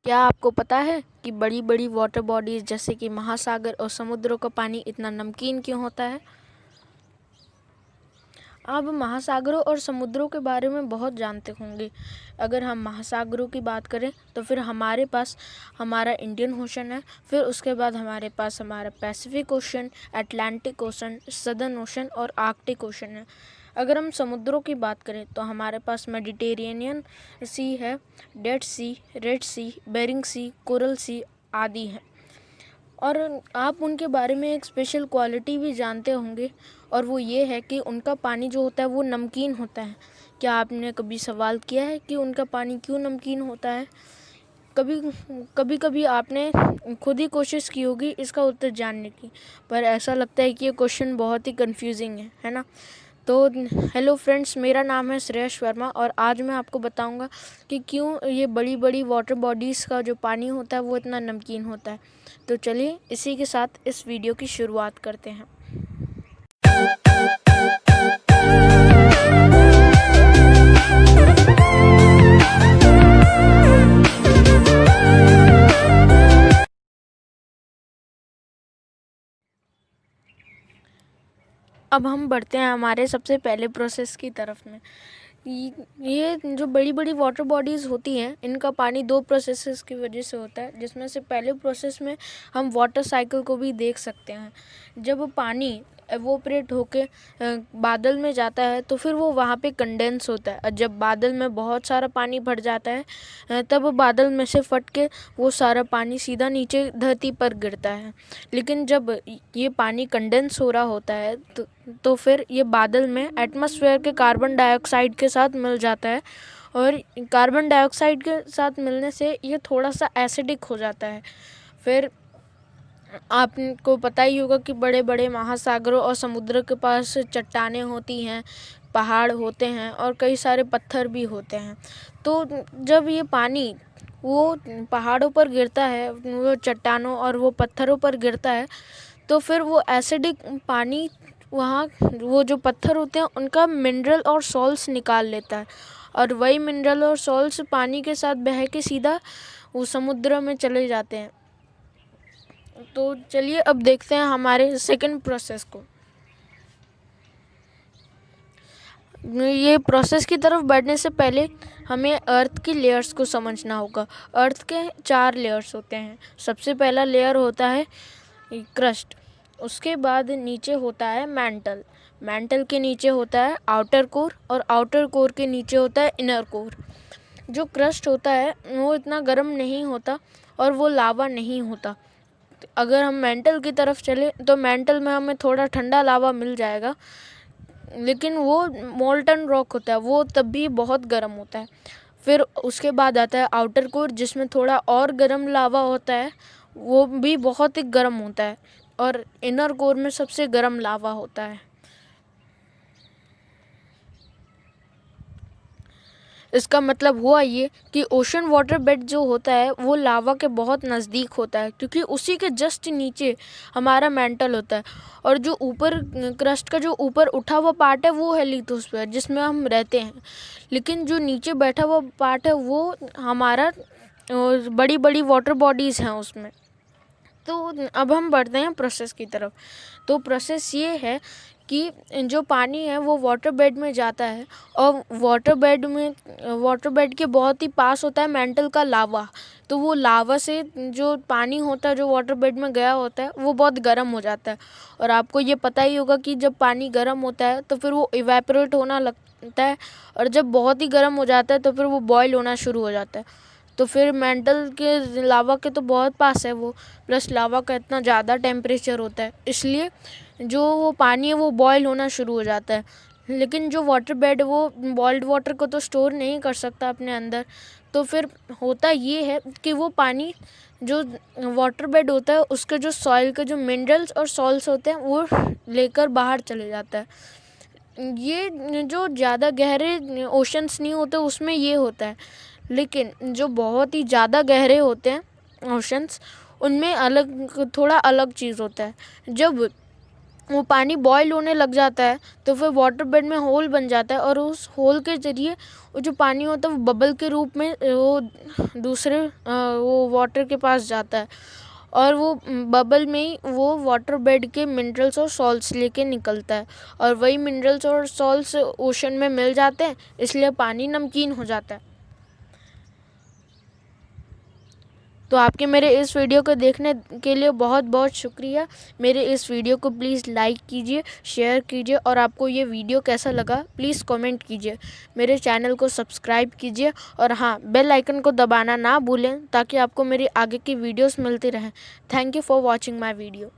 क्या आपको पता है कि बड़ी बड़ी वाटर बॉडीज जैसे कि महासागर और समुद्रों का पानी इतना नमकीन क्यों होता है? आप महासागरों और समुद्रों के बारे में बहुत जानते होंगे। अगर हम महासागरों की बात करें तो फिर हमारे पास हमारा इंडियन ओशन है, फिर उसके बाद हमारे पास हमारा Pacific ocean, Atlantic ocean, southern ocean और आर्कटिक ओशन है। अगर हम समुद्रों की बात करें तो हमारे पास मेडिटेरेनियन सी है, डेड सी, रेड सी, बेरिंग सी, कोरल सी आदि हैं। और आप उनके बारे में एक स्पेशल क्वालिटी भी जानते होंगे, और वो ये है कि उनका पानी जो होता है वो नमकीन होता है। क्या आपने कभी सवाल किया है कि उनका पानी क्यों नमकीन होता है? कभी कभी कभी आपने खुद ही कोशिश की होगी इसका उत्तर जानने की, पर ऐसा लगता है कि ये क्वेश्चन बहुत ही कंफ्यूजिंग है ना? तो हेलो फ्रेंड्स, मेरा नाम है श्रेयस वर्मा और आज मैं आपको बताऊंगा कि क्यों ये बड़ी बड़ी वाटर बॉडीज़ का जो पानी होता है वो इतना नमकीन होता है। तो चलिए इसी के साथ इस वीडियो की शुरुआत करते हैं। अब हम बढ़ते हैं हमारे सबसे पहले प्रोसेस की तरफ में। ये जो बड़ी बड़ी वाटर बॉडीज़ होती हैं इनका पानी दो प्रोसेसेस की वजह से होता है, जिसमें से पहले प्रोसेस में हम वाटर साइकिल को भी देख सकते हैं। जब पानी एवोपरेट होके बादल में जाता है तो फिर वो वहाँ पे कंडेंस होता है, और जब बादल में बहुत सारा पानी भर जाता है तब बादल में से फट के वो सारा पानी सीधा नीचे धरती पर गिरता है। लेकिन जब ये पानी कंडेंस हो रहा होता है तो फिर ये बादल में एटमॉस्फेयर के कार्बन डाइऑक्साइड के साथ मिल जाता है, और कार्बन डाइऑक्साइड के साथ मिलने से ये थोड़ा सा एसिडिक हो जाता है। फिर आपको पता ही होगा कि बड़े बड़े महासागरों और समुद्र के पास चट्टानें होती हैं, पहाड़ होते हैं और कई सारे पत्थर भी होते हैं। तो जब ये पानी वो पहाड़ों पर गिरता है, वो चट्टानों और वो पत्थरों पर गिरता है, तो फिर वो एसिडिक पानी वहाँ वो जो पत्थर होते हैं उनका मिनरल और सॉल्ट्स निकाल लेता है, और वही मिनरल और सॉल्ट्स पानी के साथ बह के सीधा वो समुद्र में चले जाते हैं। तो चलिए अब देखते हैं हमारे सेकंड प्रोसेस को। ये प्रोसेस की तरफ बढ़ने से पहले हमें अर्थ की लेयर्स को समझना होगा। अर्थ के 4 लेयर्स होते हैं। सबसे पहला लेयर होता है क्रस्ट, उसके बाद नीचे होता है मैंटल, मैंटल के नीचे होता है आउटर कोर, और आउटर कोर के नीचे होता है इनर कोर। जो क्रस्ट होता है वो इतना गर्म नहीं होता और वो लावा नहीं होता। अगर हम मेंटल की तरफ चले तो मेंटल में हमें थोड़ा ठंडा लावा मिल जाएगा, लेकिन वो मोल्टन रॉक होता है, वो तब भी बहुत गर्म होता है। फिर उसके बाद आता है आउटर कोर, जिसमें थोड़ा और गर्म लावा होता है, वो भी बहुत ही गर्म होता है, और इनर कोर में सबसे गर्म लावा होता है। इसका मतलब हुआ ये कि ओशन वाटर बेड जो होता है वो लावा के बहुत नज़दीक होता है, क्योंकि उसी के जस्ट नीचे हमारा मेंटल होता है, और जो ऊपर क्रस्ट का जो ऊपर उठा हुआ पार्ट है वो है लिथोस्फीयर, जिसमें हम रहते हैं। लेकिन जो नीचे बैठा हुआ पार्ट है वो हमारा बड़ी बड़ी वाटर बॉडीज़ हैं उसमें। तो अब हम बढ़ते हैं प्रोसेस की तरफ। तो प्रोसेस ये है कि जो पानी है वो वाटर बेड में जाता है, और वाटर बेड के बहुत ही पास होता है मेंटल का लावा। तो वो लावा से जो पानी होता है जो वाटर बेड में गया होता है वो बहुत गर्म हो जाता है, और आपको ये पता ही होगा कि जब पानी गर्म होता है तो फिर वो इवेपोरेट होना लगता है, और जब बहुत ही गर्म हो जाता है तो फिर वो बॉयल होना शुरू हो जाता है। तो फिर मेंटल के लावा के तो बहुत पास है वो, प्लस लावा का इतना ज़्यादा टेम्परेचर होता है, इसलिए जो वो पानी है वो बॉयल होना शुरू हो जाता है। लेकिन जो वाटर बेड वो बॉइल्ड वाटर को तो स्टोर नहीं कर सकता अपने अंदर। तो फिर होता ये है कि वो पानी जो वाटर बेड होता है उसके जो सॉइल के जो मिनरल्स और सॉल्ट्स होते हैं वो लेकर बाहर चले जाता है। ये जो ज़्यादा गहरे ओशंस नहीं होते उसमें ये होता है, लेकिन जो बहुत ही ज़्यादा गहरे होते हैं ओशंस उनमें अलग थोड़ा अलग चीज़ होता है। जब वो पानी बॉयल होने लग जाता है तो फिर वाटर बेड में होल बन जाता है और उस होल के ज़रिए वो जो पानी होता है वो बबल के रूप में वो दूसरे वो वाटर के पास जाता है और वो बबल में ही वो वाटर बेड के मिनरल्स और सॉल्ट्स लेके निकलता है और वही मिनरल्स और सॉल्ट्स ओशन में मिल जाते हैं, इसलिए पानी नमकीन हो जाता है। तो आपके मेरे इस वीडियो को देखने के लिए बहुत बहुत शुक्रिया। मेरे इस वीडियो को प्लीज़ लाइक कीजिए, शेयर कीजिए और आपको ये वीडियो कैसा लगा प्लीज़ कमेंट कीजिए। मेरे चैनल को सब्सक्राइब कीजिए और हाँ, बेल आइकन को दबाना ना भूलें ताकि आपको मेरी आगे की वीडियोस मिलती रहें। Thank you for watching my video.